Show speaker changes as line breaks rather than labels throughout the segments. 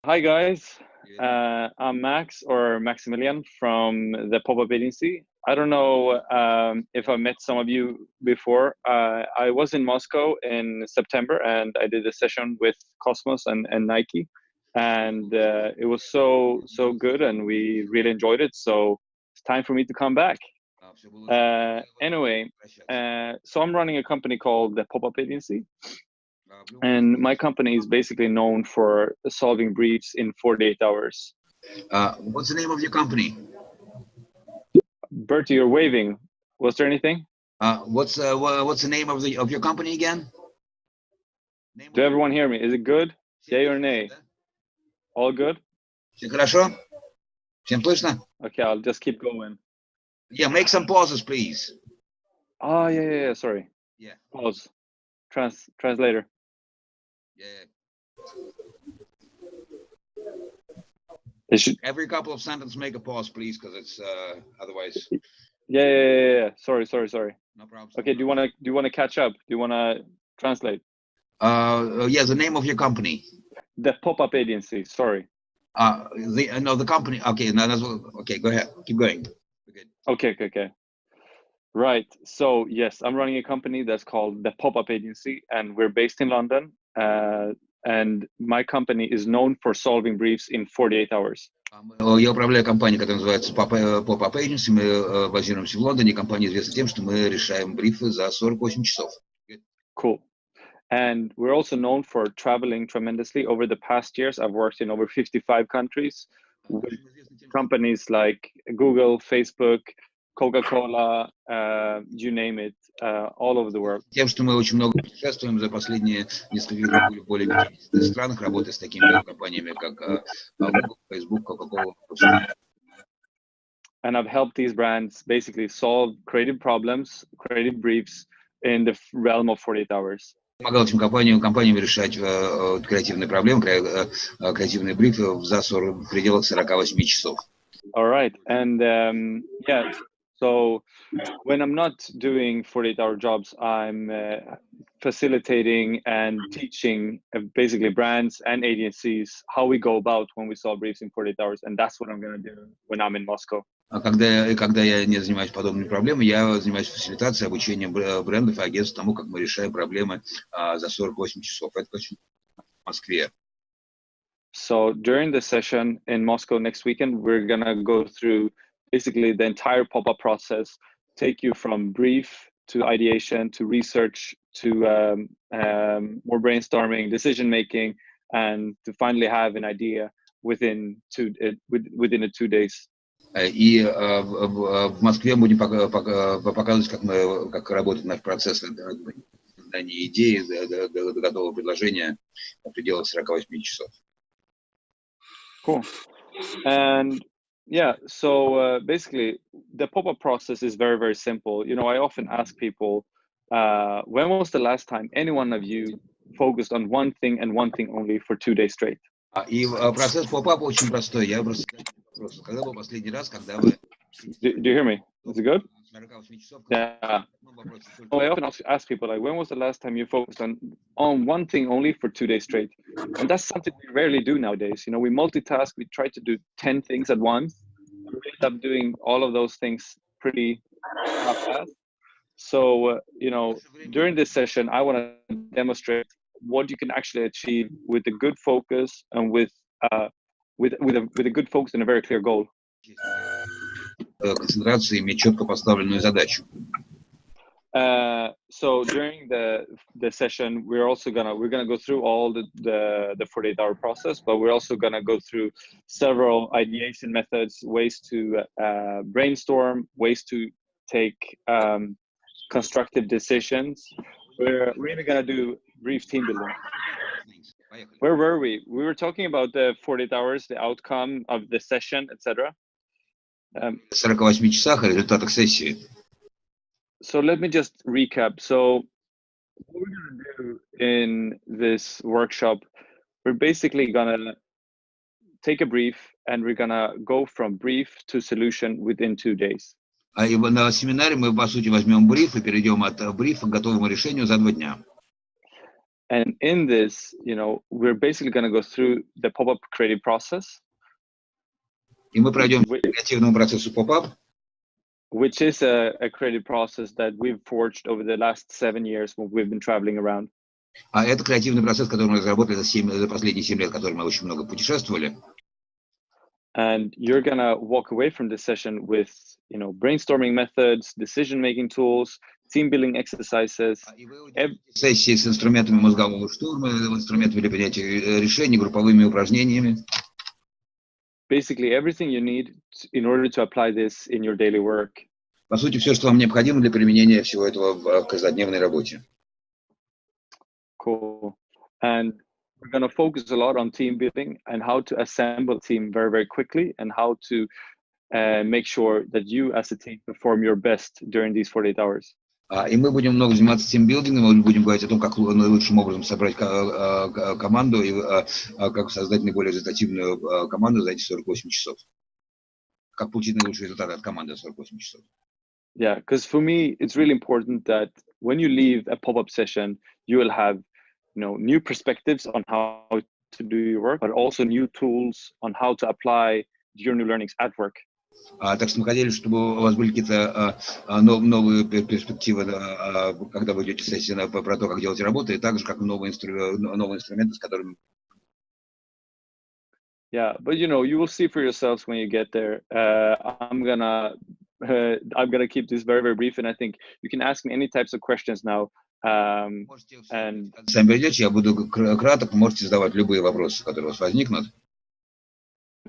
Hi guys, I'm Max or Maximilian from the pop-up agency. I don't know if I met some of you before. I was in Moscow in September and I did a session with Kosmos and Nike, and it was so good and we really enjoyed it. So it's time for me to come back. Anyway, so I'm running a company called the Pop-up Agency. And my company is basically known for solving briefs in 48 hours.
What's the name of your company?
Bertie, you're waving. Was there anything?
What's the name of your company again?
Do everyone hear me? Is it good? Yay or nay? All good?
Все хорошо? Всем слышно?
Okay, I'll just keep going.
Yeah, make some pauses, please.
Oh, yeah. Sorry.
Yeah.
Pause. Translator.
Yeah.
It should...
Every couple of sentences, make a pause, please, because it's otherwise.
Yeah. Sorry.
No problem.
Okay. Do you want to catch up? Do you want to translate?
Yeah, the name of your company.
The Pop-up Agency. Sorry.
The company. Okay, no, okay. Go ahead. Keep going.
Okay. Right. So yes, I'm running a company that's called the Pop-up Agency, and we're based in London. And my company is known for solving briefs in 48 hours.
Я управляю компанией, которая называется Pop-up Agency. Мы базируемся в Лондоне. Компания известна тем, что мы решаем брифы за 48 часов.
Cool. And we're also known for traveling tremendously. Over the past years, I've worked in over 55 countries with companies like Google, Facebook, Coca-Cola, you name it, all over the world.
Тем, что мы очень много путешествуем за последние несколько лет, более 50 странах, работая с такими компаниями, как Google, Facebook, Coca-Cola.
And I've helped these brands basically solve creative problems, creative briefs in the realm of 48 hours.
Помогал этим компаниям решать креативные проблемы, креативные брифы в пределах 48 часов.
All right. And yeah, so when I'm not doing 48-hour jobs, I'm facilitating and teaching basically brands and agencies how we go about when we solve briefs in 48 hours. And that's what I'm going to do when I'm in Moscow.
Когда я не занимаюсь подобными проблемами, я занимаюсь фасилитацией, обучением брендов и агентств тому, как мы решаем проблемы за 48 часов. Это точно в Москве.
So during the session in Moscow next weekend, we're going to go through basically the entire pop-up process, take you from brief to ideation, to research, to more brainstorming, decision-making, and to finally have an idea within 2 days.
И в Москве будем показывать, как работает наш процесс создания идеи до готового предложения в пределах 48 часов.
Cool. And yeah, so basically the pop-up process is very, very simple. You know, I often ask people, when was the last time any one of you focused on one thing and one thing only for 2 days straight?
И процесс поп-апа очень простой. Я просто задаю вопрос. Когда был последний раз, когда вы...
Do you hear me? Is it good? Yeah. Well, I often ask people, like, when was the last time you focused on one thing only for 2 days straight? And that's something we rarely do nowadays. You know, we multitask, we try to do 10 things at once. We end up doing all of those things pretty fast. So, you know, during this session, I want to demonstrate what you can actually achieve with a good focus and with a good focus and a very clear goal.
Концентрации, иметь четко поставленную задачу.
So during the session, we're gonna go through all the 48-hour process, but we're also gonna go through several ideation methods, ways to brainstorm, ways to take constructive decisions. We're really gonna do brief team building. Where were we? We were talking about the 48 hours, the outcome of the session, etc.
48 часах о результатах сессии.
So let me just recap. So what we're going to do in this workshop, we're basically going to take a brief and we're going to go from brief to solution within 2 days.
И на семинаре мы, по сути, возьмем бриф и перейдем от брифа к готовому решению за 2 дня.
And in this, we're basically going to go through the pop-up creative process.
И мы пройдем по креативному процессу pop-up,
which is a creative process that we've forged over the last 7 years when we've been traveling around.
А это креативный процесс, который мы разработали за последние 7 лет, который мы очень много путешествовали.
And you're gonna walk away from this session with, brainstorming methods, decision-making tools, team-building exercises.
Сессии с инструментами мозгового штурма, инструментами для принятия решений, групповыми упражнениями.
Basically everything you need in order to apply this in your daily work.
По сути, все, что вам необходимо для применения всего этого в каждодневной работе.
Cool. And we're going to focus a lot on team building and how to assemble a team very, very quickly and how to make sure that you as a team perform your best during these 48 hours.
И мы будем много заниматься тимбилдингом, мы будем говорить о том, как наилучшим образом собрать команду и как создать наиболее результативную команду за эти 48 часов. Как получить наилучший результат от команды за 48 часов.
Yeah, because for me, it's really important that when you leave a pop-up session, you will have, new perspectives on how to do your work, but also new tools on how to apply your new learnings at work.
Так что мы хотели, чтобы у вас были какие-то новые перспективы, когда вы идете в сессию про то, как делать работу, и также как новые инструменты, с которыми...
Yeah, but you will see for yourselves when you get there. I'm gonna keep this very, very brief, and I think you can ask me any types of questions now. And
Сами придете, я буду краток, можете задавать любые вопросы, которые у вас возникнут.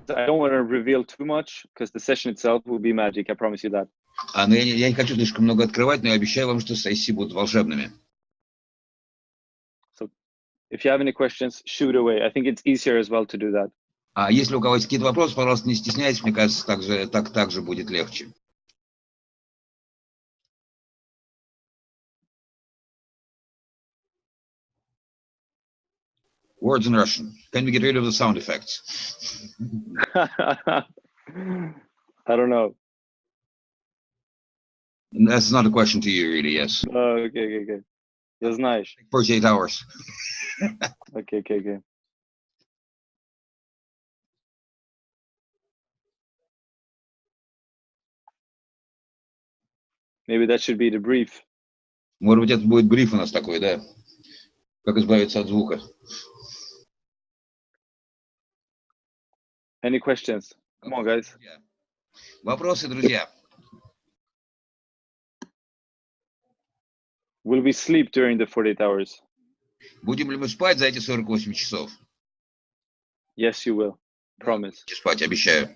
I don't want to reveal too much because the session itself will be magic. I promise you that.
Но я не хочу слишком много открывать, но я обещаю вам, что сессии будут волшебными.
So, if you have any questions, shoot away. I think it's easier as well to do that.
А если у кого есть какие-то вопросы, пожалуйста, не стесняйтесь. Мне кажется, так же будет легче. Words in Russian. Can we get rid of the sound effects?
I don't know.
That's not a question to you, really, yes.
Okay. Я знаешь.
48 hours.
Okay. Maybe that should be the brief.
Может быть, это будет бриф у нас такой, да? Как избавиться от звука.
Any questions? Come on, guys.
Вопросы, друзья.
Will we sleep during the 48 hours?
Будем ли мы спать за эти 48 часов?
Yes, you will. Promise.
Спать, обещаю.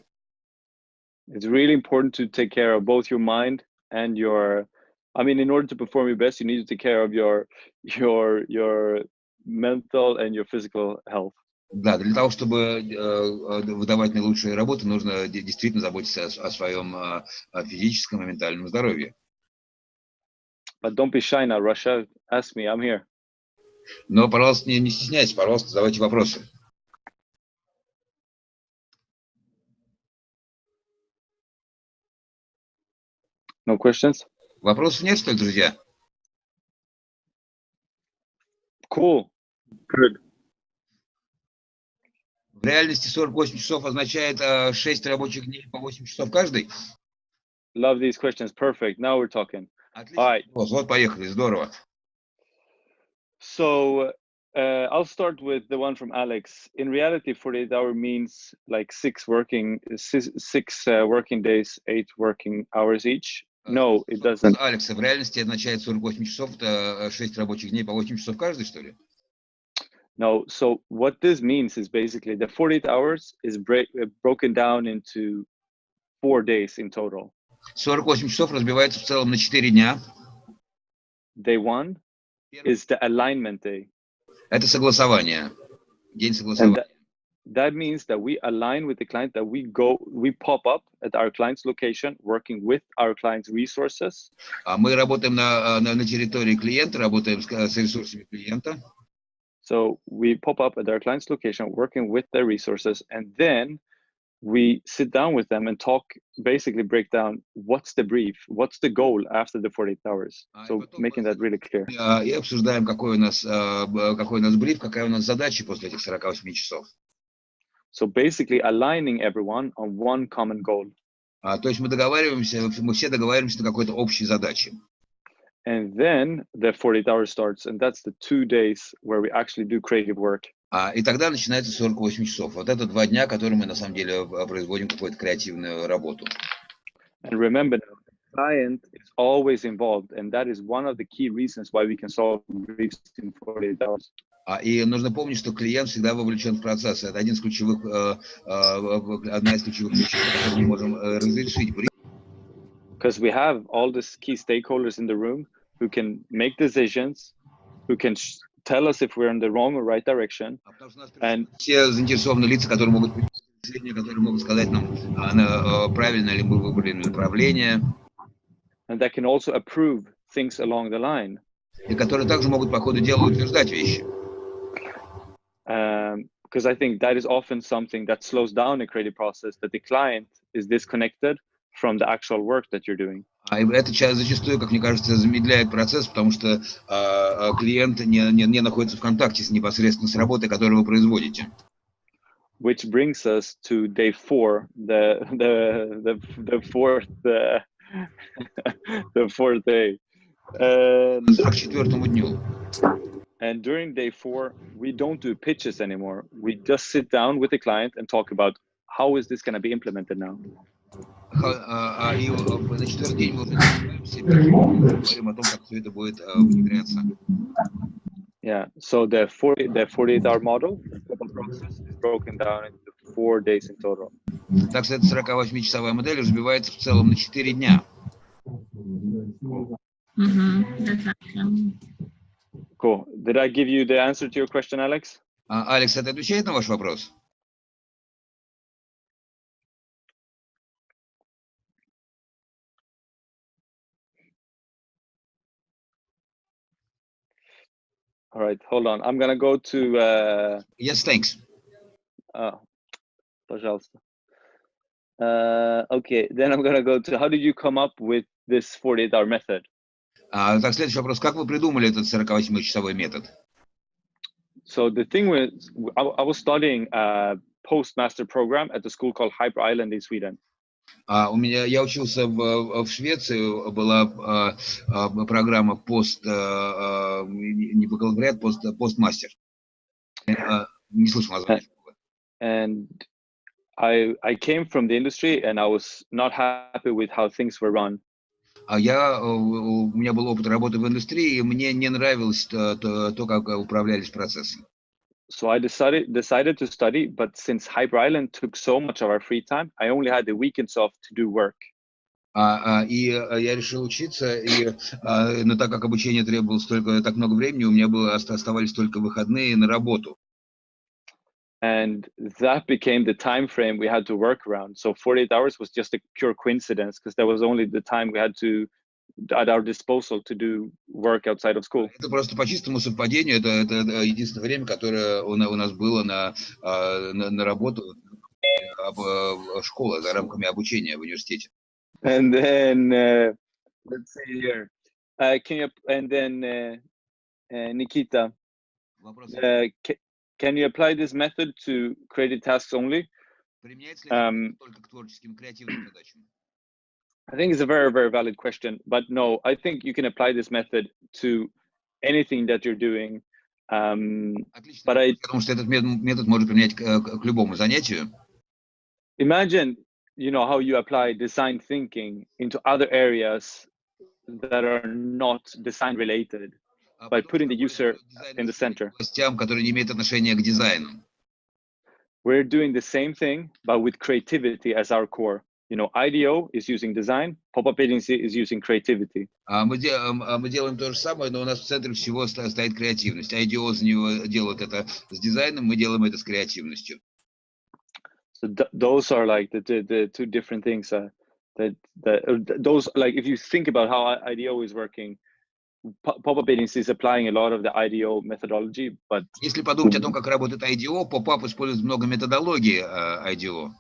It's really important to take care of both your mind and your... in order to perform your best, you need to take care of your mental and your physical health.
Да, для того, чтобы выдавать наилучшие работы, нужно действительно заботиться о своем физическом и ментальном здоровье.
But don't be shy now, Russia. Ask me, I'm here.
Но, пожалуйста, не стесняйтесь, пожалуйста, задавайте вопросы.
No questions?
Вопросов нет, что ли, друзья?
Cool. Good.
В реальности 48 часов означает 6 рабочих дней по 8 часов каждый?
Love these questions. Perfect. Now we're talking.
Отлично.
All right.
Вот, поехали, здорово.
So I'll start with the one from Alex. In reality, 48 hours means like 6 working days, 8 working hours each. No, it doesn't.
Алекс, в реальности означает 48 часов, это 6 рабочих дней по 8 часов каждый, что ли?
No, so what this means is basically the 48 hours is broken down into 4 days in total.
48 часов разбивается в целом на 4 дня.
Day 1 is the alignment day.
Это согласование. День согласования.
That means that we align with the client, that we pop up at our client's location, working with our client's resources.
Мы работаем на территории клиента, работаем с ресурсами клиента.
So we pop up at our client's location, working with their resources, and then we sit down with them and talk, basically break down what's the brief, what's the goal after the 48 hours. So making that really clear.
И обсуждаем, какой у нас бриф, какая у нас задача после этих 48 часов.
So basically aligning everyone on one common goal.
То есть мы все договариваемся на какой-то общей задаче.
And then the 48 hours starts, and that's the 2 days where we actually do creative work.
И тогда начинается 48 часов. Вот это 2 дня, которые мы на самом деле производим какую-то креативную работу.
And remember, the client is always involved, and that is one of the key reasons why we can solve briefs in 48 hours.
И нужно помнить, что клиент всегда вовлечен в процесс. Это одна из ключевых вещей, которые мы можем разрешить.
Because we have all these key stakeholders in the room who can make decisions, who can tell us if we're in the wrong or right direction. And
все заинтересованные лица, которые могут принять решение, которые могут сказать нам, правильно ли мы выбрали направление.
And that can also approve things along the line.
И которые также могут по ходу дела утверждать вещи.
Because I think that is often something that slows down a creative process, that the client is disconnected from the actual work that you're doing.
Это зачастую, как мне кажется, замедляет процесс, потому что клиент не находится в контакте непосредственно с работой, которую вы производите.
Which brings us to day 4, the fourth day.
К 4-му дню.
And during day 4, we don't do pitches anymore. We just sit down with the client and talk about how is this going to be implemented now.
И на 4-й день мы уже говорим о том, как все это будет внедряться.
Yeah, so the 48-hour model process is broken down into 4 days in total.
Так что эта 48-часовая модель разбивается в целом на 4 дня.
Cool. Did I give you the answer to your question, Alex?
Алекс, это отвечает на ваш вопрос?
All right, hold on. I'm gonna go to.
Yes, thanks.
Пожалуйста. Okay, then I'm gonna go to. How did you come up with this 48-hour method?
Так, следующий вопрос. Как вы придумали этот 48-часовой метод?
So the thing was, I was studying a postmaster program at a school called Hyper Island in Sweden.
Я учился в Швеции, была программа не бакалавриат, постмастер. Не слышал название.
And I came from the industry, and I was not happy with how things were run.
У меня был опыт работы в индустрии, и мне не нравилось то, как управлялись процессы.
So I decided to study, but since Hyper Island took so much of our free time, I only had the weekends off to do work.
И я решил учиться, но так как обучение требовалось так много времени, у меня оставались только выходные на работу.
And that became the time frame we had to work around. So 48 hours was just a pure coincidence, because that was only the time we had at our disposal to do work outside of school.
Это просто по чистому совпадению, это единственное время, которое у нас было на работу школы за рамками обучения в университете.
And then let's see here. Nikita, can you apply this method to creative tasks only? I think it's a very, very valid question, but no, I think you can apply this method to anything that you're doing. But
Потому что этот метод можно применять к любому занятию.
Imagine, how you apply design thinking into other areas that are not design related by putting the user in the center.
Которые не имеют отношения к дизайну.
We're doing the same thing, but with creativity as our core. IDEO is using design, pop-up agency is using creativity.
Мы делаем то же самое, но у нас в центре всего стоит креативность. IDEO за него делает это с дизайном, мы делаем это с креативностью.
So those are like the two different things. Those, like, if you think about how IDEO is working, pop-up agency is applying a lot of the IDEO methodology, but
если подумать о том, как работает IDEO, pop-up использует много методологии IDEO.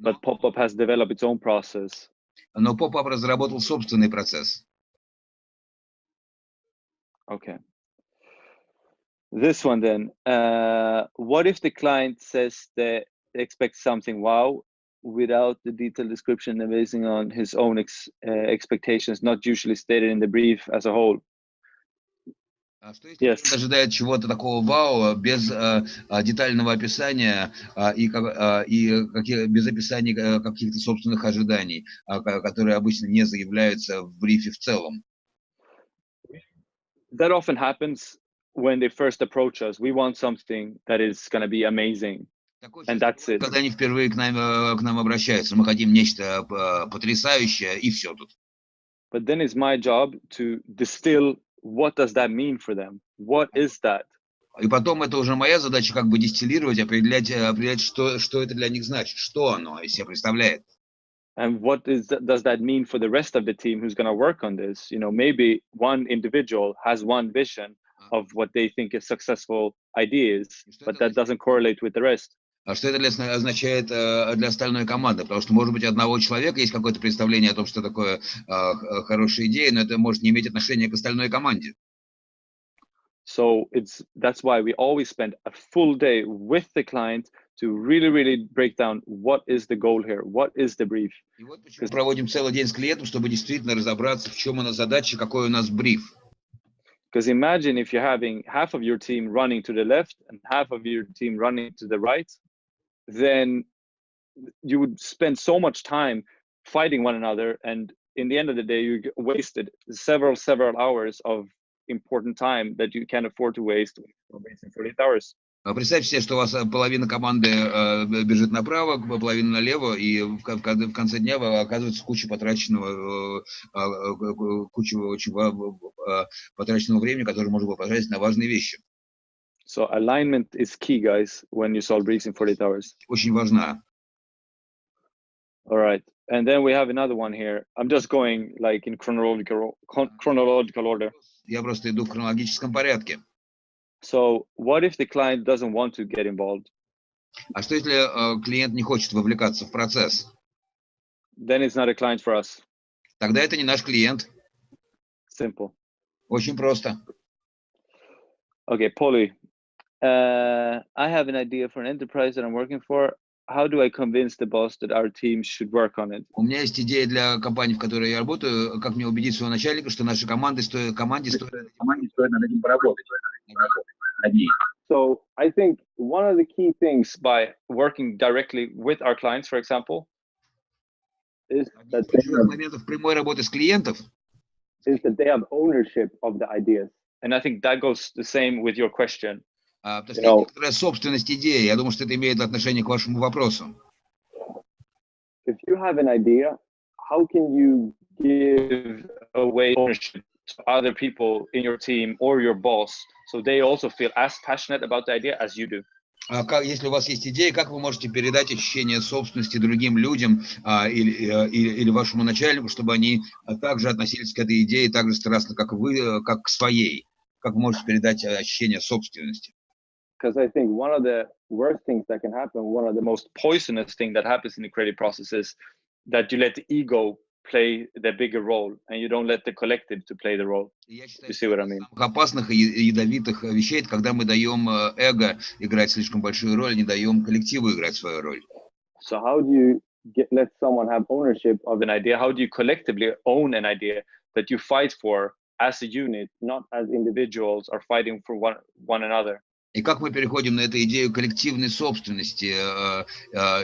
but pop-up has developed its own process.
Но pop-up разработал собственный процесс.
Okay. This one then. What if the client says they expect something wow without the detailed description and basing on his own expectations, not usually stated in the brief as a whole?
Что если он ожидает чего-то такого вау без детального описания и без описания каких-то собственных ожиданий, которые обычно не заявляются в брифе в целом?
That often happens when they first approach us. We want something that is going to be amazing, and that's it.
Когда они впервые к нам обращаются, мы хотим нечто потрясающее, и все тут.
But then it's my job to distill what does that mean for them. What is that?
И потом это уже моя задача как бы дистиллировать, определять, что это для них значит, что оно из себя представляет.
And what does that mean for the rest of the team who's going to work on this? You know, maybe one individual has one vision of what they think is successful ideas, but that doesn't correlate with the rest.
А что это означает для остальной команды? Потому что, может быть, у одного человека есть какое-то представление о том, что такое хорошая идея, но это может не иметь отношения к остальной команде.
So that's why we always spend a full day with the client to really break down what is the goal here, what is the brief.
И вот почему мы проводим целый день с клиентом, чтобы действительно разобраться, в чем у нас задача, какой у нас бриф.
Because imagine if you're having half of your team running to the left and half of your team running to the right, then you would spend so much time fighting one another, and in the end of the day, you wasted several hours of important time that you can't afford to waste for wasting 48 hours.
Представьте себе, что у вас половина команды бежит направо, половина налево, и в конце дня оказывается куча потраченного времени, которое можно было потратить на важные вещи.
So alignment is key, guys, when you solve briefs in 48 hours.
Очень важна.
All right, and then we have another one here. I'm just going like in chronological order.
Я просто иду в хронологическом порядке.
So what if the client doesn't want to get involved?
А что если клиент не хочет вовлекаться в процесс?
Then it's not a client for us.
Тогда это не наш клиент.
Simple.
Очень просто.
Okay, Polly. I have an idea for an enterprise that I'm working for. How do I convince the boss that our team should work on it?
У меня есть идея для компании, в которой я работаю. Как мне убедить своего начальника, что нашей команде стоит над этим поработать?
So I think one of the key things by working directly with our clients, for example, is that they have ownership of the ideas. And I think that goes the same with your question.
Собственность идеи. Я думаю, что это имеет отношение к вашему вопросу.
If you have an idea, how can you give away ownership to other people in your team or your boss, so they also feel as passionate about the idea as you do?
Если у вас есть идея, как вы можете передать ощущение собственности другим людям или вашему начальнику, чтобы они также относились к этой идее так же страстно, как вы, как к своей? Как вы можете передать ощущение собственности?
Because I think one of the worst things that can happen, one of the most poisonous things that happens in the creative process is that you let the ego play the bigger role and you don't let the collective to play the role. You see what I mean?
Опасных и ядовитых вещей, это когда мы даем эго играть слишком большую роль, не даем коллективу играть свою роль.
So how do you let someone have ownership of an idea? How do you collectively own an idea that you fight for as a unit, not as individuals are fighting for one another?
И как мы переходим на эту идею коллективной собственности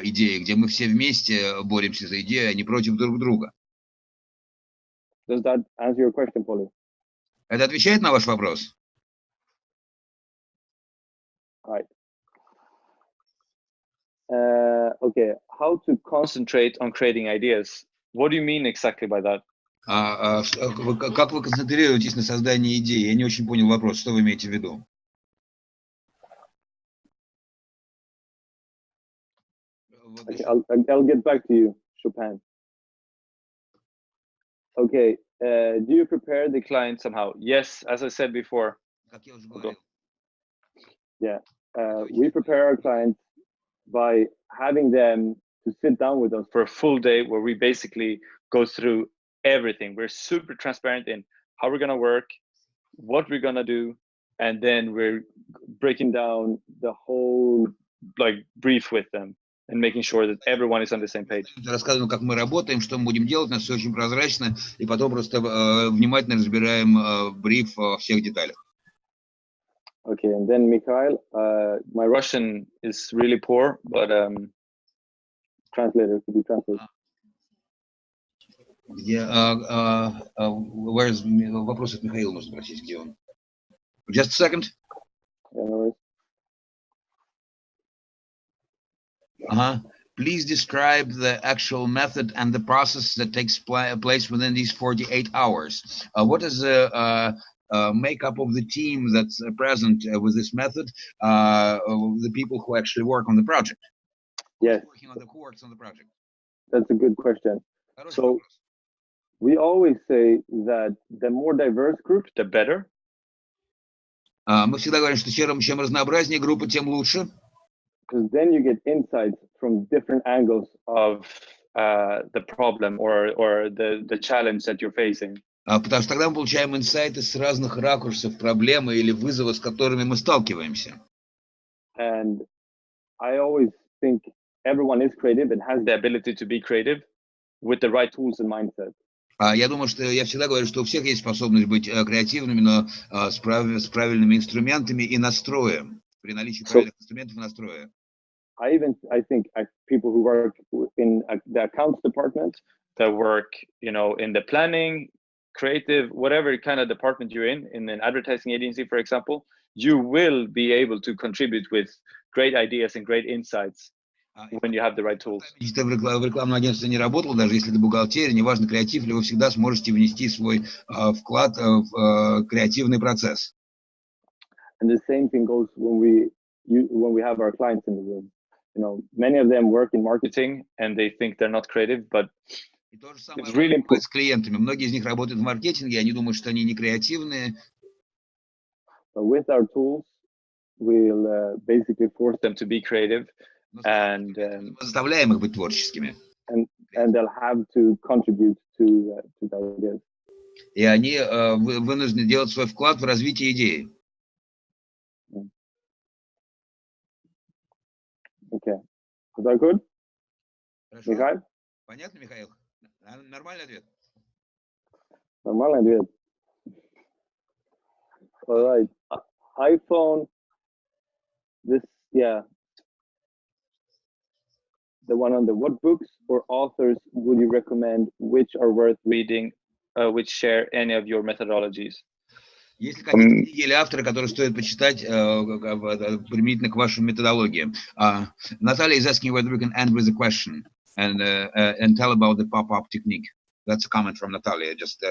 идеи, где мы все вместе боремся за идею, а не против друг друга?
Does that answer your question, Polly?
Это отвечает на ваш вопрос?
Right. Okay. How to concentrate on creating ideas? What do you mean exactly by that?
Как вы концентрируетесь на создании идеи? Я не очень понял вопрос. Что вы имеете в виду?
Okay, I'll get back to you, Chopin. Okay, do you prepare the client somehow? Yes, as I said before. Yeah, we prepare our clients by having them to sit down with us for a full day where we basically go through everything. We're super transparent in how we're going to work, what we're going to do, and then we're breaking down the whole like brief with them and making sure that everyone is on the same page.
Рассказываем, как мы работаем, что мы будем делать, у нас все очень прозрачно, и потом просто внимательно разбираем бриф во всех деталях.
Okay, and then Mikhail, my Russian is really poor, but translator, could you translate?
Where's вопрос от Михаила нужно спросить, где он? Just a second.
Yeah, no
worries. Please describe the actual method and the process that takes place within these 48 hours. What is the makeup of the team that's present with this method? The people who actually work on the project.
Yes.
Who works on the project?
That's a good question. So we always say that the more diverse group, the better.
Мы всегда говорим, что чем разнообразнее группа, тем лучше.
Because then you get insights from different angles of the problem or the challenge that you're facing.
Потому что тогда мы получаем инсайты с разных ракурсов проблемы или вызова, с которыми мы сталкиваемся.
And I always think everyone is creative and has the ability to be creative with the right tools and mindset.
Я думаю, что я всегда говорю, что у всех есть способность быть креативными, но с правильными инструментами и настроем. При наличии правильных инструментов и настроя.
I think people who work in the accounts department, that work, in the planning, creative, whatever kind of department you're in an advertising agency, for example, you will be able to contribute with great ideas and great insights when you have the right tools.
Если ты в рекламном агентстве не работал, даже если это бухгалтерия, неважно, креатив ли, вы всегда сможете внести свой вклад в креативный процесс.
And the same thing goes when we have our clients in the room. Many of them work in marketing and they think they're not creative, but it's really important.
С клиентами. Многие из них работают в маркетинге, они думают, что они не креативные.
But with our tools, we'll basically force them to be creative. And
заставляем их быть творческими.
And they'll have to contribute to the ideas.
И они вынуждены делать свой вклад в развитие идеи.
Okay. Is that good?
Хорошо.
Михаил?
Понятно, Михаил? Нормальный ответ?
Нормальный ответ. All right. iPhone. The one on what books or authors would you recommend which are worth reading, which share any of your methodologies?
Есть ли какие-то книги или авторы, которые стоит почитать применительно к вашим методологиям? Natalia is asking whether we can end with a question and tell about the pop-up technique. That's a comment from Natalia. Just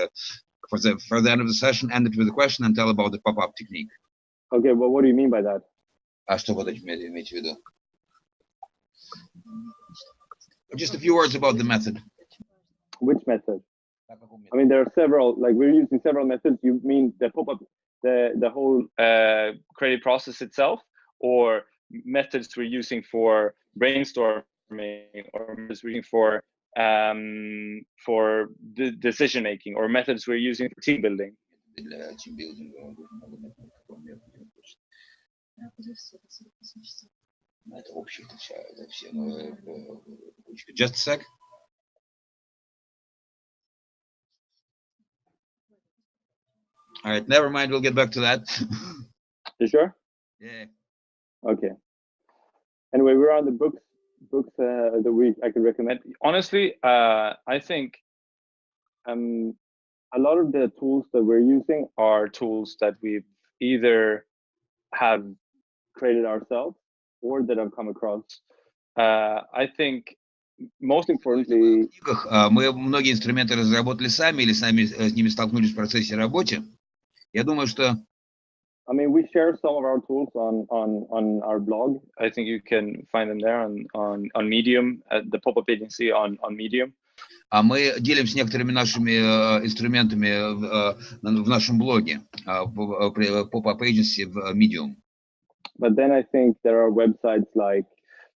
for the end of the session, end it with a question and tell about the pop-up technique.
Okay, well, what do you mean by that?
А что вы имеете в виду? Just a few words about the method.
Which method? I mean, there are several, like we're using several methods. You mean the pop-up, the whole creative process itself, or methods we're using for brainstorming, or methods we're using for decision making, or methods we're using for team building?
Just a sec. All right, never mind. We'll get back to that.
You sure?
Yeah.
Okay. Anyway, we're on the books of the week I could recommend. Honestly, I think a lot of the tools that we're using are tools that we've either have created ourselves or that I've come across. I think most importantly,
мы многие инструменты разработали сами или сами с ними столкнулись в процессе работы. Я думаю, что
I mean, we share some of our tools on our blog. I think you can find them there on Medium, at the pop-up agency on Medium.
Мы делимся некоторыми нашими инструментами в нашем блоге, pop-up agency в Medium.
But then I think there are websites like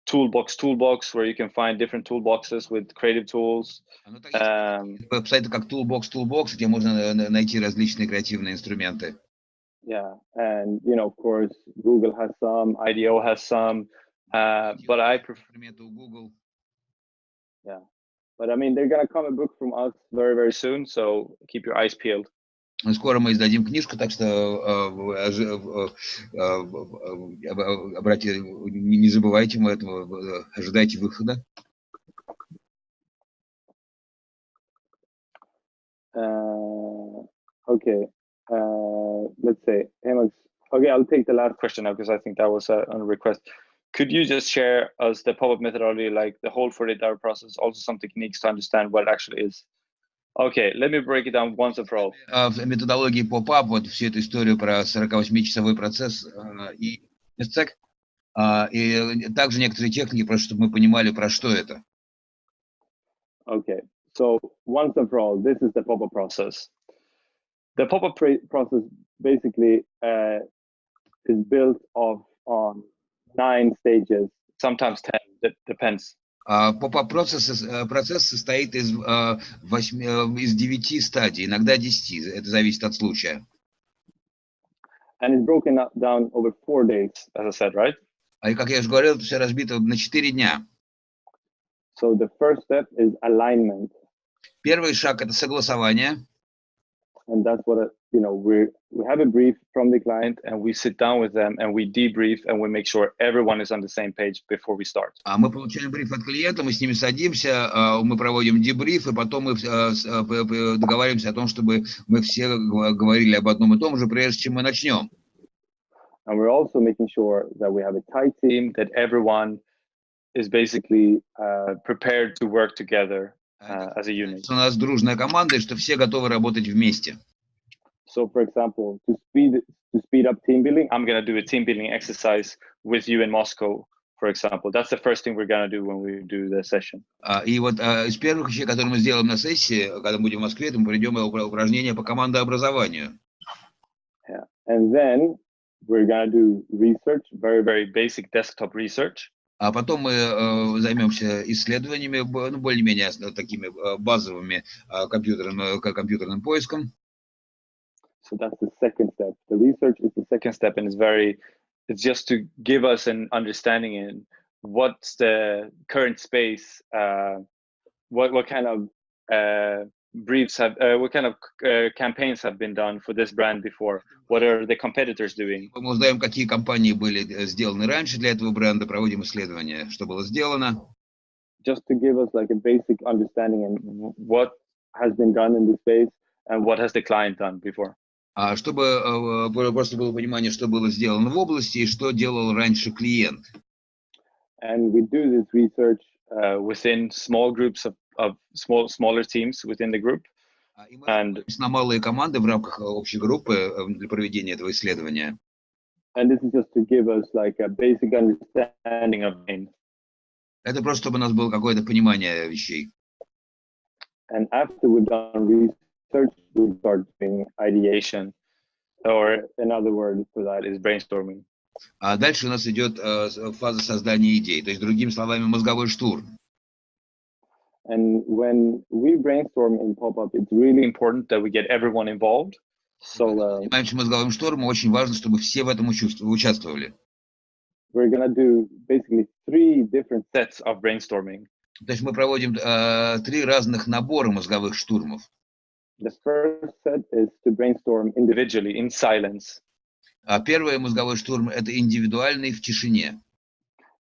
toolbox where you can find different toolboxes with creative tools.
Веб-сайты как toolbox, где можно найти различные креативные инструменты.
Yeah, and of course, Google has some, IDEO has some, but I prefer
Google.
Yeah, but I mean, they're gonna come a book from us very, very soon, so keep your eyes peeled.
Скоро мы издадим книжку, так что не забывайте этого, ожидайте выхода.
Okay, let's say, hey Max. Okay, I'll take the last question now because I think that was on a request. Could you just share us the pop-up methodology, like the whole 48-hour process, also some techniques to understand what it actually is? Okay, let me break it down once and for all.
В методологии pop-up, вот всю эту историю про 48-часовой процесс и также некоторые техники, просто чтобы мы понимали, про что это.
Okay, so once and for all, this is the pop-up process. The pop-up process basically is built on 9 stages, sometimes 10, that depends.
Pop-up процесс состоит из 9 стадий, иногда 10, это зависит от случая.
And it's broken down over 4 days, as I said, right?
И как я уже говорил, это все разбито на 4 дня.
So the first step is alignment.
Первый шаг – это согласование.
And that's what, we have a brief from the client and we sit down with them and we debrief and we make sure everyone is on the same page before we start.
Мы получаем бриф от клиента, мы с ними садимся, мы проводим дебриф, и потом мы договариваемся о том, чтобы мы все говорили об одном и том же, прежде чем мы начнем.
And we're also making sure that we have a tight team, that everyone is basically prepared to work together as a unit.
У нас дружная команда, и что все готовы работать вместе.
So, for example, to speed up team building, I'm going to do a team building exercise with you in Moscow, for example. That's the first thing we're going to do when we do the session.
И вот из первых вещей, которые мы сделаем на сессии, когда будем в Москве, мы проведем упражнения по командообразованию.
Yeah, and then we're going to do research, very, very basic desktop research.
А потом мы займемся исследованиями, более-менее такими базовыми компьютерным поиском.
So that's the second step. The research is the second step, and it's just to give us an understanding in what's the current space, what kind of briefs what kind of campaigns have been done for this brand before? What are the competitors doing?
Мы узнаем, какие компании были сделаны раньше для этого бренда, проводим исследования, что было сделано.
Just to give us like a basic understanding in what has been done in this space and what has the client done before.
Чтобы просто было понимание, что было сделано в области и что делал раньше клиент.
And we do this research within small groups of smaller teams within the group.
And на малые команды в рамках общей группы для проведения этого исследования.
And this is just to give us like a basic understanding of things.
Это просто чтобы у нас было какое-то понимание вещей.
And after we've done research, we start doing ideation, or another word for that is brainstorming.
А дальше у нас идет фаза создания идей, то есть другими словами мозговой штурм.
And when we brainstorm in pop-up, it's really important that we get everyone involved. So
занимаемся мозговым штурмом, очень важно, чтобы все в этом участвовали.
We're gonna do basically 3 different sets of brainstorming.
То есть мы проводим 3 разных набора мозговых штурмов.
The first set is to brainstorm individually in silence.
Первый мозговой штурм – это индивидуальный в тишине.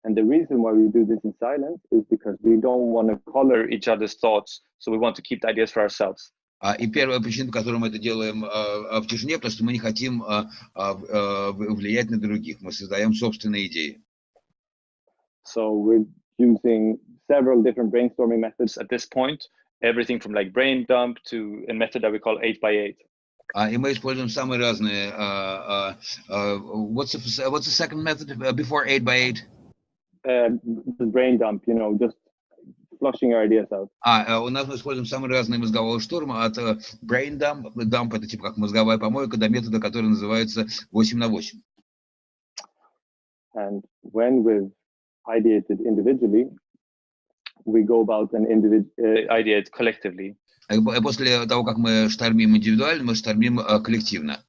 And the reason why we do this in silence is because we don't want to color each other's thoughts, so we want to keep the ideas for ourselves.
И первая причина, по которой мы это делаем в тишине, потому что мы не хотим влиять на других, мы создаем собственные идеи.
So we're using several different brainstorming methods at this point, everything from like brain dump to a method that we call 8x8.
И мы используем самые разные. What's the second method before 8x8?
Brain dump, just flushing your ideas out.
У нас мы используем самые разные мозговые штурмы, от brain dump, dump это типа как мозговая помойка, до метода, который называется 8 на 8.
And when we've ideate it individually, we go about and ideate collectively.
После того, как мы штормим индивидуально, мы штормим коллективно.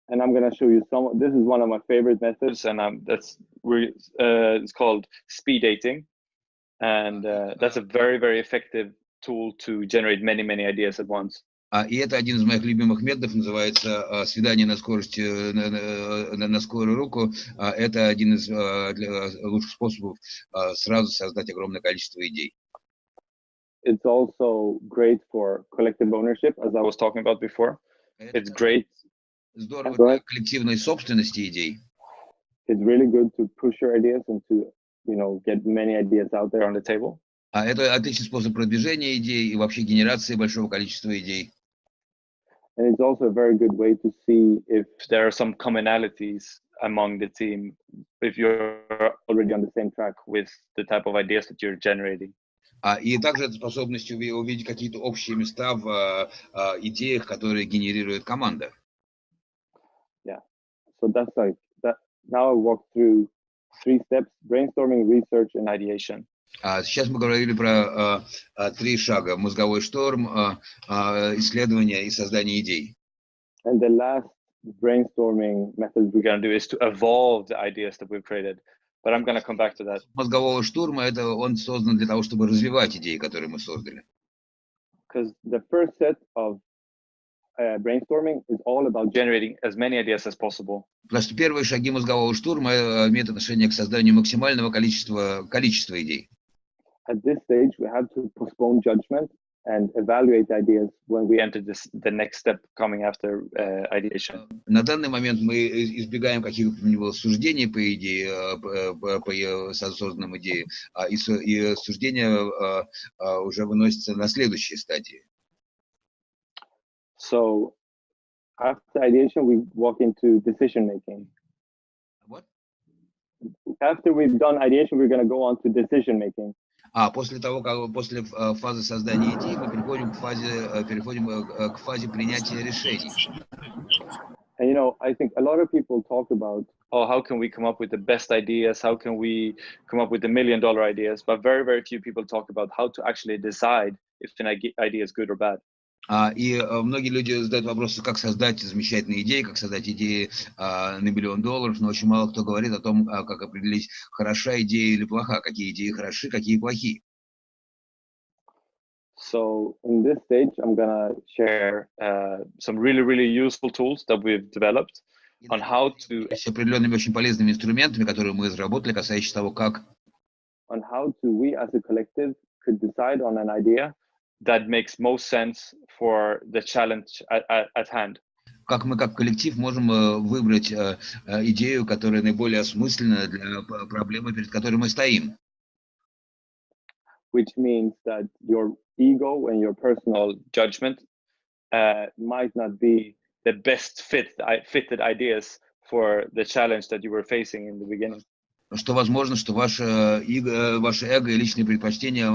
And I'm going to show you some. This is one of my favorite methods, and it's called speed dating, and that's a very, very effective tool to generate many, many ideas at once.
И это один из моих любимых методов, называется свидание на скорости, на скорую руку. Это один из лучших способов сразу создать огромное количество идей.
It's also great for collective ownership, as I was talking about before. It's great.
Здорово для коллективной собственности идей.
It's really good to push your ideas and to, get many ideas out there on the table.
Это отличный способ продвижения идей и вообще генерации большого количества идей.
And it's also a very good way to see if there are some commonalities among the team, if you're already on the same track with the type of ideas that you're generating.
И также это способность увидеть какие-то общие места в идеях, которые генерирует команда.
Yeah. So that's like that. Now I walk through 3 steps: brainstorming, research, and ideation.
Сейчас мы говорили про 3 шага: мозговой шторм, исследование и создание идей.
And the last brainstorming method we're going to do is to evolve the ideas that we've created. But I'm going to come back to that.
Мозгового штурма это он создан для того, чтобы развивать идеи, которые мы создали.
Because the first set of brainstorming is all about generating as many ideas as possible.
Потому что первые шаги мозгового штурма имеют отношение к созданию максимального количества идей.
At this stage, we have to postpone judgment and evaluate ideas when we enter the next step coming after ideation.
На данный момент мы избегаем каких-либо суждений по идее, по созданным идеям, и суждения уже выносятся на следующей стадии.
So, after ideation, we walk into decision making.
What?
After we've done ideation, we're going to go on to decision making.
После фазы создания идей мы переходим к фазе принятия решений.
And I think a lot of people talk about, how can we come up with the best ideas? How can we come up with the $1 million ideas? But very, very few people talk about how to actually decide if an idea is good or bad.
И многие люди задают вопросы, как создать замечательные идеи, как создать идеи на $1 миллион, но очень мало кто говорит о том, как определить, хороша идея или плоха, какие идеи хороши, какие плохи.
So in this stage, I'm gonna share some really, really useful tools that we've developed on how to.
С определенными очень полезными инструментами, которые мы разработали, касающиеся того, как.
On how to we as a collective could decide on an idea that makes most sense for the challenge at hand.
Как мы, как коллектив, можем выбрать идею, которая наиболее осмысленна для проблемы, перед которой мы стоим.
Which means that your ego and your personal judgment might not be the best fitted ideas for the challenge that you were facing in the beginning.
Что возможно, что ваше эго и личные предпочтения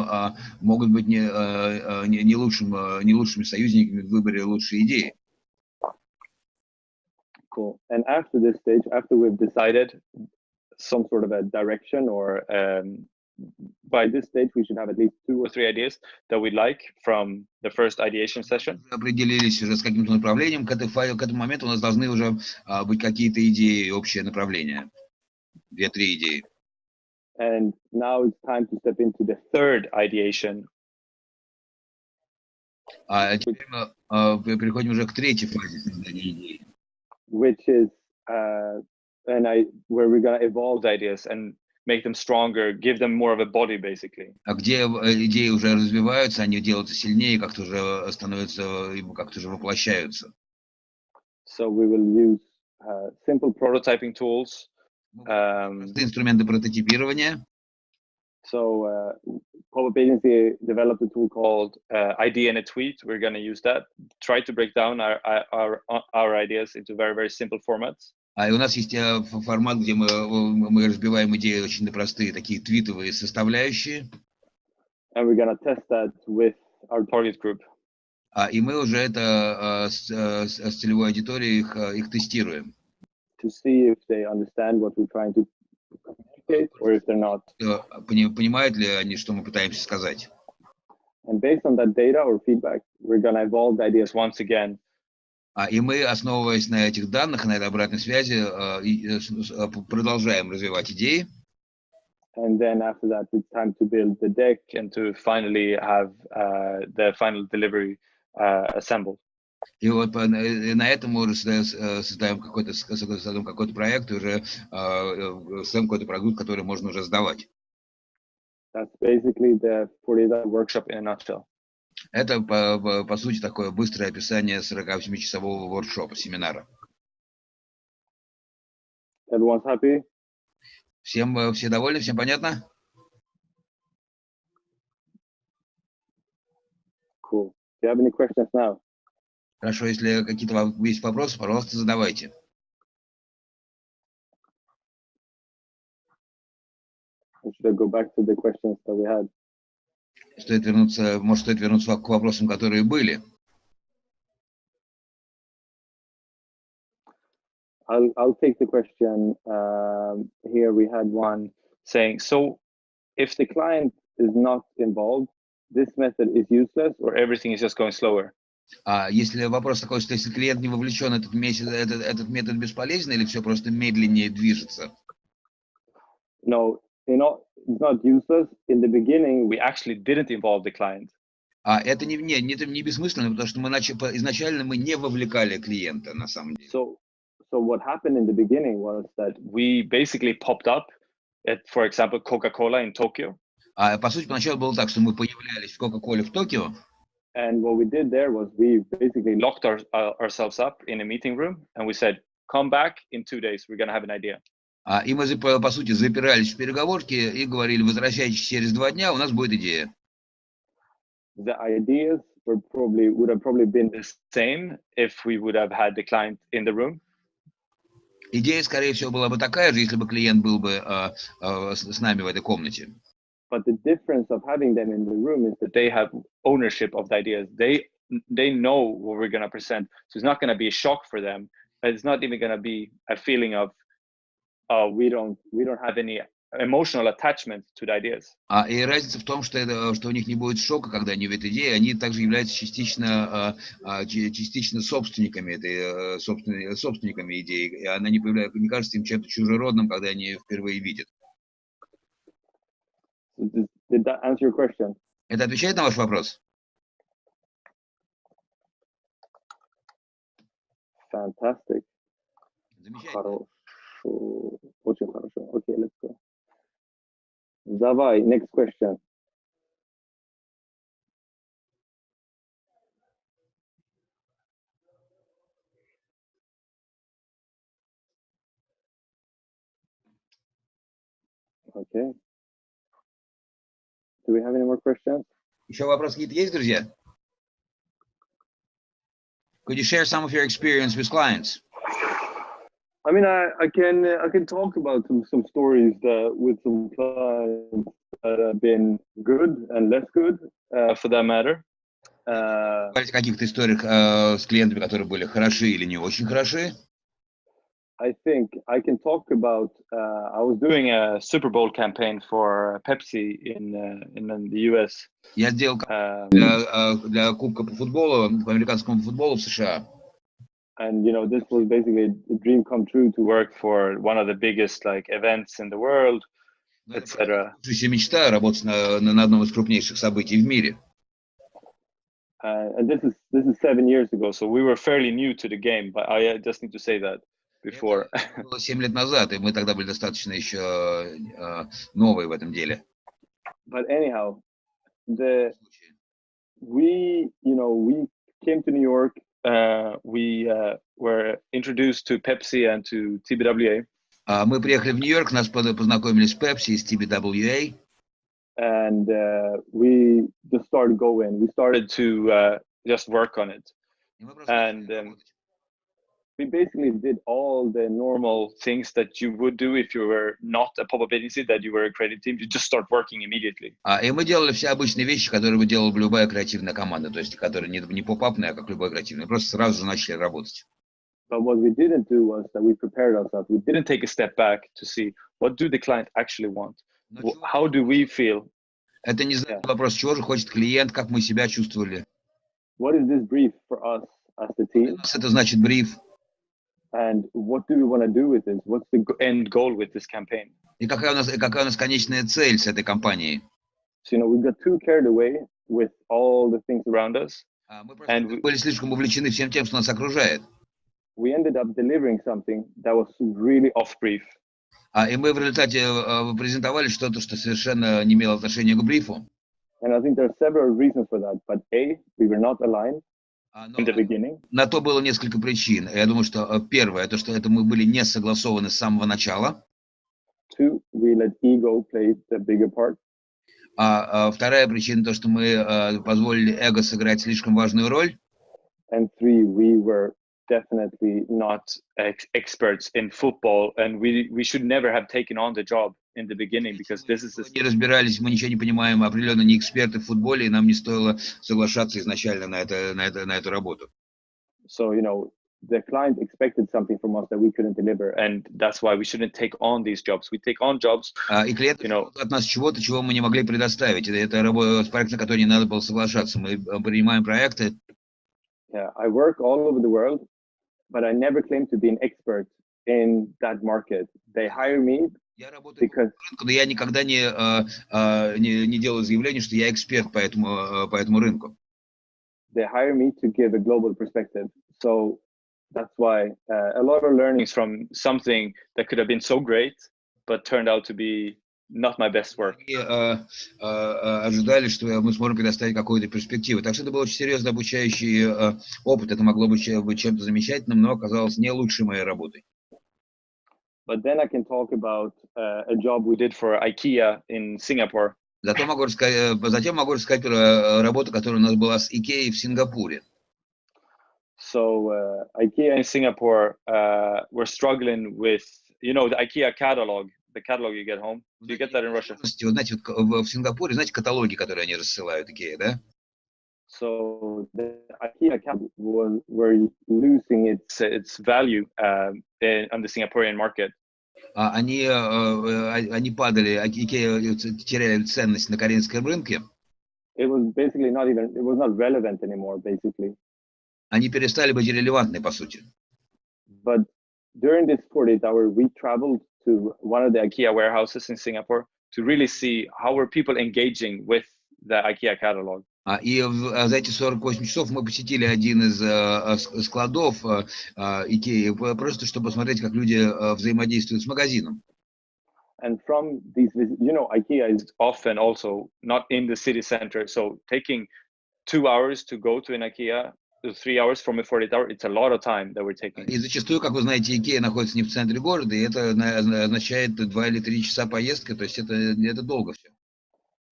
могут быть не лучшими союзниками в выборе лучшей идеи.
Cool. And after this stage, after we've decided some sort of a direction, or by this stage, we should have at least 2 or 3 ideas that we like from the first ideation session.
Определились уже с каким-то направлением. К этому моменту у нас должны уже быть какие-то идеи и общее направление. 2-3 идеи.
And now it's time to step into the third ideation.
Теперь мы переходим уже к третьей фазе создания идеи.
Which is where we're going to evolve the ideas and make them stronger, give them more of a body, basically.
Где идеи уже развиваются, они делаются сильнее, как-то уже становятся, как-то уже воплощаются.
So we will use simple prototyping tools.
Инструменты прототипирования.
So Pop-up Agency developed a tool called idea in a tweet. We're going to use that. Try to break down our ideas into very, very simple formats.
И у нас есть формат, где мы разбиваем идеи очень на простые, такие твитовые составляющие.
And we're going to test that with our target group.
И мы уже это с целевой аудиторией их тестируем.
To see if they understand what we're trying to communicate or if they're not.
Понимают ли они, что мы пытаемся сказать?
And based on that data or feedback, we're going to evolve the ideas once again.
И мы, основываясь на этих данных, на этой обратной связи, продолжаем развивать идеи.
And then after that, it's time to build the deck and to finally have the final delivery assembled.
И вот на этом мы уже создаем какой-то проект, и уже создаем какой-то продукт, который можно уже сдавать.
That's basically the 48-hour workshop in a nutshell.
Это, по сути, такое быстрое описание 48-часового воркшопа, семинара.
Everyone's happy?
Все довольны? Всем понятно?
Cool. Do you have any questions now?
Хорошо, если какие-то есть вопросы, пожалуйста, задавайте.
Should I go back to the questions that we had?
Может, стоит вернуться к вопросам, которые были.
I'll take the question. Here we had one saying, so if the client is not involved, this method is useless or everything is just going slower?
Если вопрос такой, что если клиент не вовлечен, этот метод бесполезен или все просто медленнее движется?
No, it's not useless. In the beginning, we actually didn't involve the client.
Это не бессмысленно, потому что изначально мы не вовлекали клиента на самом деле.
So what happened in the beginning was that we basically popped up at, for example, Coca-Cola in Tokyo.
По сути, поначалу было так, что мы появлялись в Coca-Cola в Токио.
And what we did there was we basically locked ourselves up in a meeting room and we said, come back in 2 days, we're going to have an idea.
И мы, по сути, запирались в переговорке и говорили, возвращайтесь через 2 дня, у нас будет идея.
The ideas would have probably been the same if we would have had the client in the room.
Идея, скорее всего, была бы такая же, если бы клиент был бы с нами в этой комнате.
But the difference of having them in the room is that they have ownership of the ideas. They know what we're going to present. So it's not going to be a shock for them. But it's not even going to be a feeling of, we don't have any emotional attachment to the ideas.
И разница в том, что у них не будет шока, когда они видят идеи, они также являются частично собственниками собственниками идеи. И она не кажется им чем-то чужеродным, когда они ее впервые видят.
Did that answer your question?
Это отвечает на ваш вопрос?
Fantastic.
Замечательно.
Очень хорошо. Okay, let's go. Давай, next question. Okay. Do we have any more questions?
Еще вопросы какие-то есть, друзья? Could you share some of your experience with clients?
I mean, I can talk about some stories with some clients that have been good and less good, for that matter.
О каких-то историях с клиентами, которые были хороши или не очень хороши?
I think I can talk about. I was doing a Super Bowl campaign for Pepsi in the US.
Я сделал для кубка по футболу, по американскому футболу в США.
And this was basically a dream come true to work for one of the biggest events in the world, etc.
Мечта работать на одном из крупнейших событий в мире.
And this is 7 years ago, so we were fairly new to the game. But I just need to say that before.
Это было 7 лет назад, и мы тогда были достаточно еще новые в этом деле.
But anyhow, we came to New York. We were introduced to Pepsi and to TBWA.
Мы приехали в Нью-Йорк, нас познакомили с Pepsi и с TBWA.
And we just started going. We started to just work on it. And we basically did all the normal things that you would do if you were not a pop-up agency, that you were a creative team. You just start working immediately.
И мы делали все обычные вещи, которые бы делала любая креативная команда, то есть которые не поп-апные, а как любой креативный. Просто сразу же начали работать.
But what we didn't do was that we prepared ourselves. We didn't take a step back to see what do the client actually want. How do we feel?
Это не знаю, вопрос, чего же хочет клиент, как мы себя чувствовали.
What is this brief for us as the team?
Это значит бриф.
And what do we want to do with this? What's the end goal with this campaign?
И какая у нас конечная цель с этой кампанией?
So, we got too carried away with all the things around us.
Мы были слишком увлечены всем тем, что нас окружает.
We ended up delivering something that was really off brief.
И мы в результате презентовали что-то, что совершенно не имело отношения к брифу.
And I think there are several reasons for that. But A, we were not aligned in the beginning.
На то было несколько причин. Я думаю, что первое, это что мы были не согласованы с самого начала.
Two, we let ego play the bigger part.
Вторая причина, то, что мы позволили эго сыграть слишком важную роль.
And three, we were definitely not experts in football, and we should never have taken on the job in the beginning, because this is
не разбирались, мы ничего не понимаем, определенно не эксперты в футболе, и нам не стоило соглашаться изначально на эту работу.
So, the client expected something from us that we couldn't deliver, and that's why we shouldn't take on these jobs. We take on jobs.
И клиент от нас чего-то, чего мы не могли предоставить. Это проект, на который не надо было соглашаться. Мы принимаем проекты.
Yeah, I work all over the world, but I never claim to be an expert in that market. They hire me because...
Но я никогда не делаю заявление, что я эксперт по этому рынку.
They hire me to give a global perspective. So that's why a lot of learnings from something that could have been so great, but turned out to be not my best work.
И ожидали, что мы сможем предоставить какую-то перспективу. Так что это был очень серьезный обучающий опыт. Это могло быть чем-то замечательным, но оказалось не лучшей моей работой.
But then I can talk about a job we did for IKEA in Singapore.
Затем могу рассказать про работу, которая у нас была с IKEA в Сингапуре.
So IKEA in Singapore were struggling with, the IKEA catalog, the catalog you get home. Do you get that in Russia?
Вы знаете, в Сингапуре, знаете, каталоги, которые они рассылают, IKEA, да?
So the IKEA catalog were losing its value on the Singaporean market.
Они падали, IKEA теряли ценность на корейском рынке.
It was not relevant anymore, basically.
Они перестали быть релевантны, по сути.
But during this 48 hours, we traveled to one of the IKEA warehouses in Singapore to really see how were people engaging with the IKEA catalog.
И за эти 48 часов мы посетили один из складов IKEA, просто чтобы посмотреть, как люди взаимодействуют с магазином.
And from these, IKEA is often also not in the city center. So taking 2 hours to go to an IKEA, 3 hours from a 48 hour, it's a lot of time that we're taking.
И зачастую, как вы знаете, IKEA находится не в центре города, и это означает 2 или 3 часа поездки, то есть это долго все.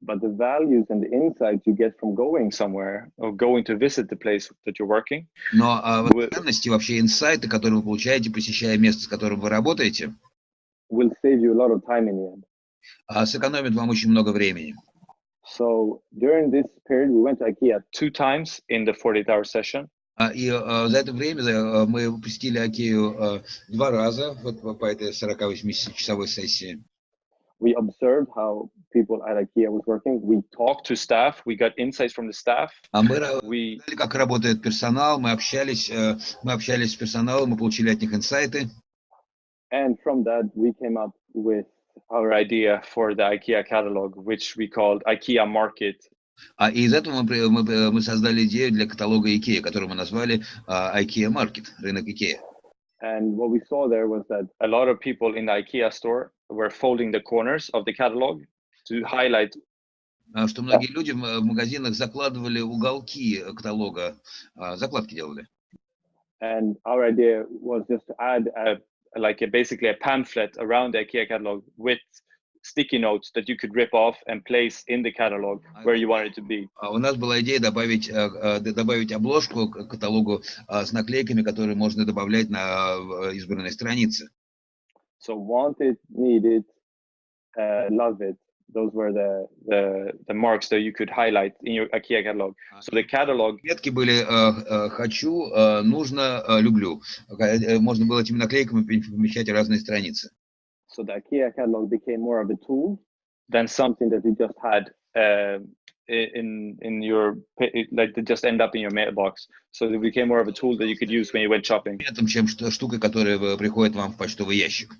But the values and the insights you get from going somewhere or going to visit the place that you're working.
Но ценности, вообще инсайты, которые вы получаете, посещая место, с которым вы работаете,
will save you a lot of time in the end.
Сэкономит вам очень много времени.
So during this period, we went to IKEA 2 times in the 48-hour session.
И за это время мы посетили IKEA 2 раза по этой 48-часовой сессии.
We observed how people at IKEA was working. We talked to staff. We got insights from the staff.
Мы видели, как работает персонал. Мы общались с персоналом, мы получили от них инсайты.
And from that, we came up with our idea for the IKEA catalog, which we called IKEA Market.
И из этого мы создали идею для каталога IKEA, которую мы назвали IKEA Market, рынок IKEA.
And what we saw there was that a lot of people in the IKEA store were folding the corners of the catalog to highlight.
Что многие люди в магазинах закладывали уголки каталога, закладки делали.
And our idea was just to add basically a pamphlet around the IKEA catalog with sticky notes that you could rip off and place in the catalog where you want it to be.
У нас была идея добавить обложку к каталогу с наклейками, которые можно добавлять на избранной странице.
So want it, need it, love it. those were the marks that you could highlight in your IKEA catalog. So the catalog.
Метки были хочу, нужно, люблю. Можно было этими наклейками помещать разные страницы.
So the IKEA catalog became more of a tool than something that you just had in your, like, to just end up in your mailbox. So it became more of a tool that you could use when you went shopping.
Чем штукой, которая приходит вам в почтовый ящик.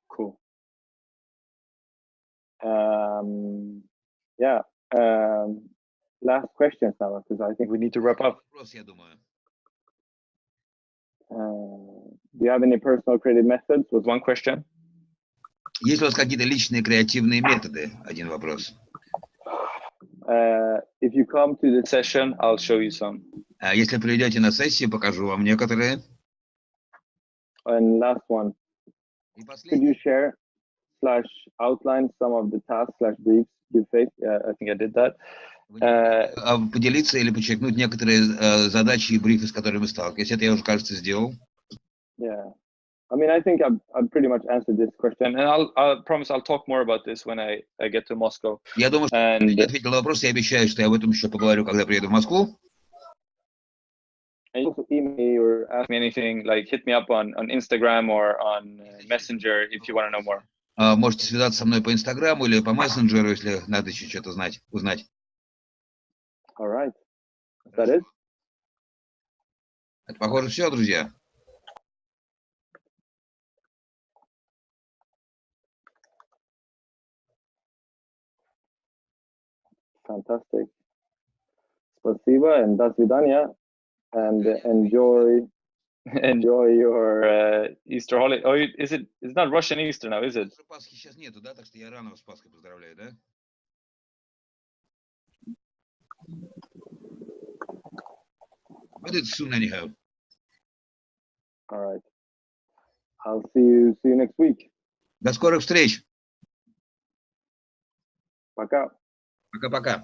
Cool. Yeah. Last questions now, because I think we need to wrap up.
Вопрос, я думаю.
Do you have any personal creative methods? Was one question.
Есть ли у вас какие-то личные креативные методы? Один вопрос.
If you come to the session, I'll show you some.
Если придете на сессию, покажу вам некоторые.
And last one. Could you share / outline some of the tasks / briefs you faced? Yeah, I think I did that.
Поделиться или подчеркнуть некоторые задачи и брифы, с которыми сталкиваюсь. Это я уже, кажется, сделал.
Yeah. I mean, I think I've pretty much answered this question, and I'll promise I'll talk more about this when I get to Moscow.
Я думаю, что я ответил на вопрос, я обещаю, что я об этом еще поговорю, когда приеду в Москву.
And you can email me or ask me anything, like hit me up on Instagram or on Messenger if you want to know more.
Можете связаться со мной по Инстаграму или по мессенджеру, если надо еще что-то узнать.
All right. Is that it?
Это, похоже, все, друзья.
Fantastic. Спасибо and до свидания. And enjoy your Easter holiday. Oh, it's not Russian Easter now, is it?
Пасхи сейчас нету, да? Так что я рано вас с Пасхой поздравляю, да? But it's soon anyhow.
All right. I'll see you next week.
До скорых встреч.
Пока.
Пока-пока.